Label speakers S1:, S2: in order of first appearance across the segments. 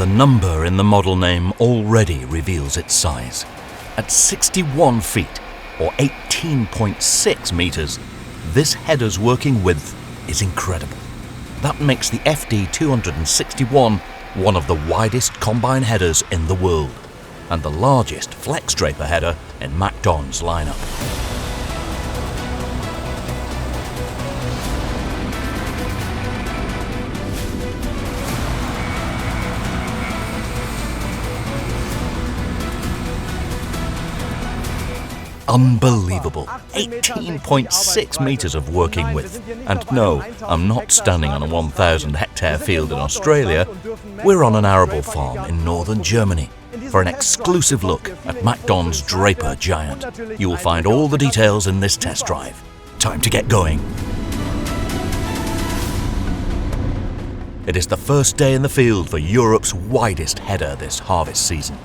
S1: The number in the model name already reveals its size. At 61 feet, or 18.6 meters, this header's working width is incredible. That makes the FD261 one of the widest combine headers in the world, and the largest FlexDraper header in MacDon's lineup. Unbelievable, 18.6 meters of working width. And no, I'm not standing on a 1,000 hectare field in Australia. We're on an arable farm in northern Germany for an exclusive look at MacDon's Draper Giant. You will find all the details in this test drive. Time to get going. It is the first day in the field for Europe's widest header this harvest season.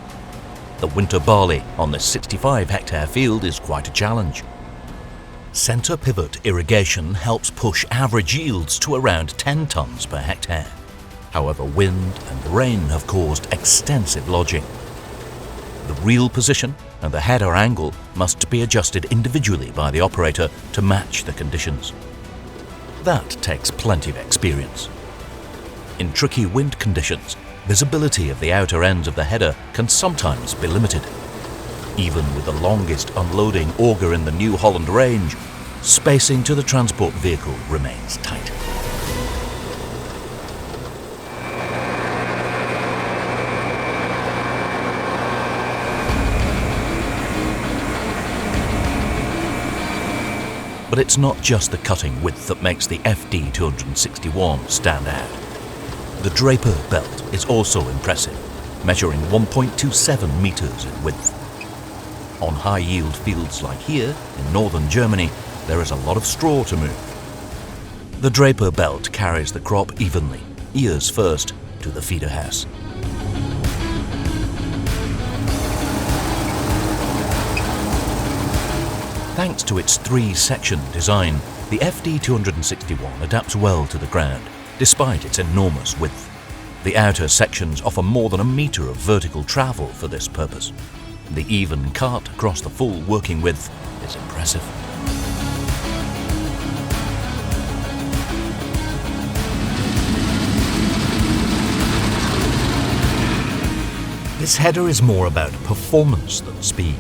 S1: The winter barley on this 65 hectare field is quite a challenge. Centre pivot irrigation helps push average yields to around 10 tonnes per hectare. However, wind and rain have caused extensive lodging. The reel position and the header angle must be adjusted individually by the operator to match the conditions. That takes plenty of experience. In tricky wind conditions, visibility of the outer ends of the header can sometimes be limited. Even with the longest unloading auger in the New Holland range, spacing to the transport vehicle remains tight. But it's not just the cutting width that makes the FD261 stand out. The Draper belt is also impressive, measuring 1.27 meters in width. On high-yield fields like here in northern Germany, there is a lot of straw to move. The Draper belt carries the crop evenly, ears first, to the feeder house. Thanks to its three-section design, the FD261 adapts well to the ground, despite its enormous width. The outer sections offer more than a metre of vertical travel for this purpose. The even cut across the full working width is impressive. This header is more about performance than speed.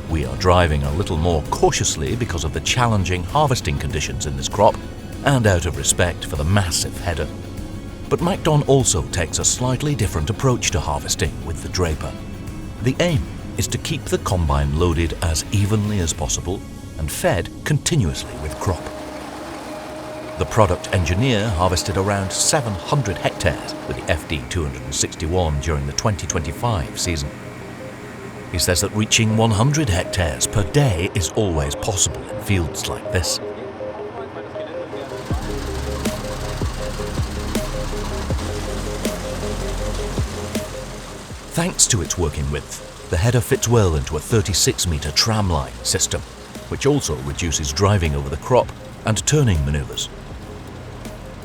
S1: We are driving a little more cautiously because of the challenging harvesting conditions in this crop, and out of respect for the massive header. But MacDon also takes a slightly different approach to harvesting with the Draper. The aim is to keep the combine loaded as evenly as possible and fed continuously with crop. The product engineer harvested around 700 hectares with the FD261 during the 2025 season. He says that reaching 100 hectares per day is always possible in fields like this. Thanks to its working width, the header fits well into a 36-metre tramline system, which also reduces driving over the crop and turning manoeuvres.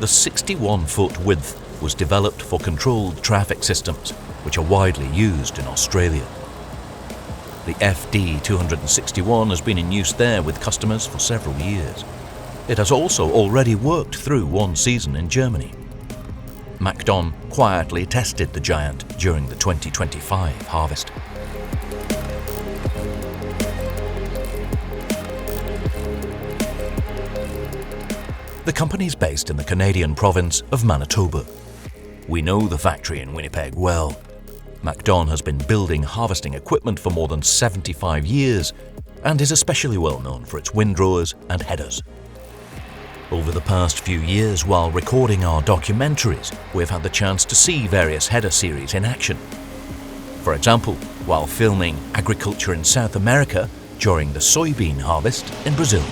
S1: The 61-foot width was developed for controlled traffic systems, which are widely used in Australia. The FD261 has been in use there with customers for several years. It has also already worked through one season in Germany. MacDon quietly tested the Giant during the 2025 harvest. The company is based in the Canadian province of Manitoba. We know the factory in Winnipeg well. MacDon has been building harvesting equipment for more than 75 years and is especially well known for its windrowers and headers. Over the past few years, while recording our documentaries, we've had the chance to see various header series in action. For example, while filming agriculture in South America during the soybean harvest in Brazil,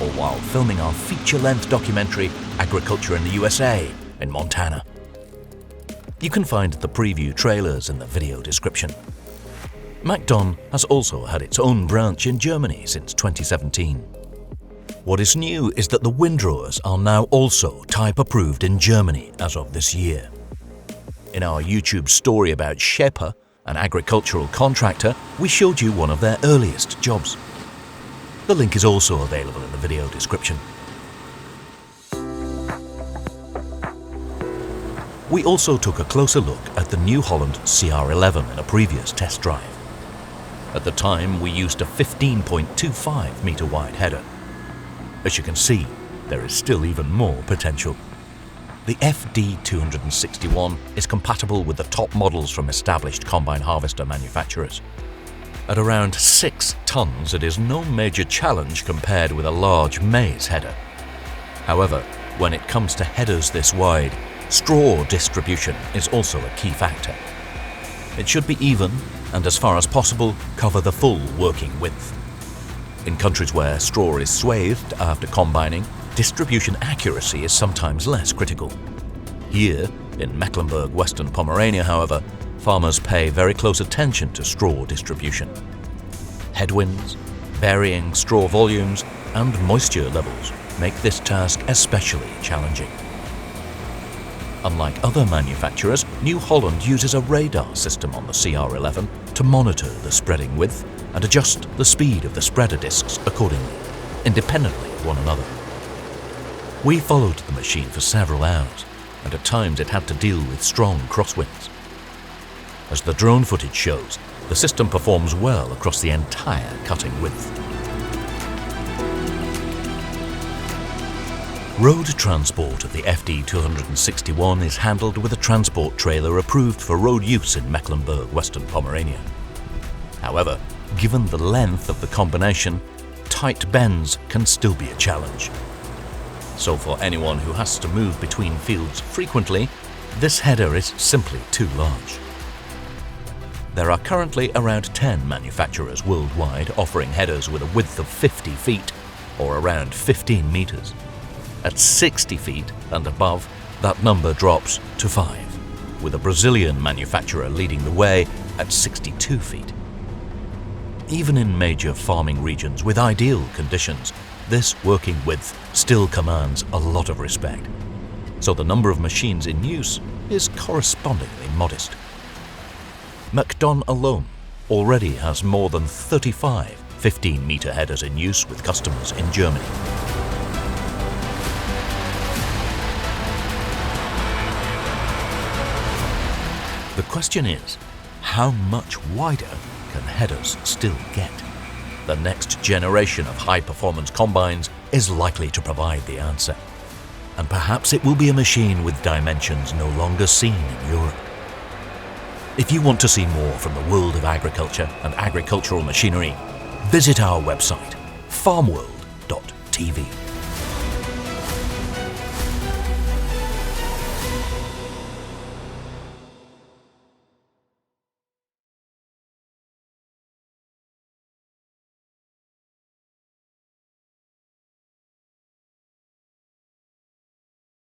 S1: or while filming our feature-length documentary Agriculture in the USA in Montana. You can find the preview trailers in the video description. MacDon has also had its own branch in Germany since 2017. What is new is that the windrowers are now also type approved in Germany as of this year. in our YouTube story about Shepa, an agricultural contractor, we showed you one of their earliest jobs. The link is also available in the video description. We also took a closer look at the New Holland CR11 in a previous test drive. At the time, we used a 15.25 metre wide header. As you can see, there is still even more potential. The FD261 is compatible with the top models from established combine harvester manufacturers. At around 6 tons, it is no major challenge compared with a large maize header. However, when it comes to headers this wide, straw distribution is also a key factor. It should be even and, as far as possible, cover the full working width. In countries where straw is swathed after combining, distribution accuracy is sometimes less critical. Here, in Mecklenburg Western Pomerania, however, farmers pay very close attention to straw distribution. Headwinds, varying straw volumes, and moisture levels make this task especially challenging. Unlike other manufacturers, New Holland uses a radar system on the CR11 to monitor the spreading width and adjust the speed of the spreader discs accordingly, independently of one another. We followed the machine for several hours, and at times it had to deal with strong crosswinds. As the drone footage shows, the system performs well across the entire cutting width. Road transport of the FD261 is handled with a transport trailer approved for road use in Mecklenburg Western Pomerania. However, given the length of the combination, tight bends can still be a challenge. So for anyone who has to move between fields frequently, this header is simply too large. There are currently around 10 manufacturers worldwide offering headers with a width of 50 feet or around 15 meters. At 60 feet and above, that number drops to 5, with a Brazilian manufacturer leading the way at 62 feet. Even in major farming regions with ideal conditions, this working width still commands a lot of respect, so the number of machines in use is correspondingly modest. MacDon alone already has more than 35 15-meter headers in use with customers in Germany. The question is, how much wider can headers still get? The next generation of high-performance combines is likely to provide the answer. And perhaps it will be a machine with dimensions no longer seen in Europe. If you want to see more from the world of agriculture and agricultural machinery, visit our website, farmworld.tv.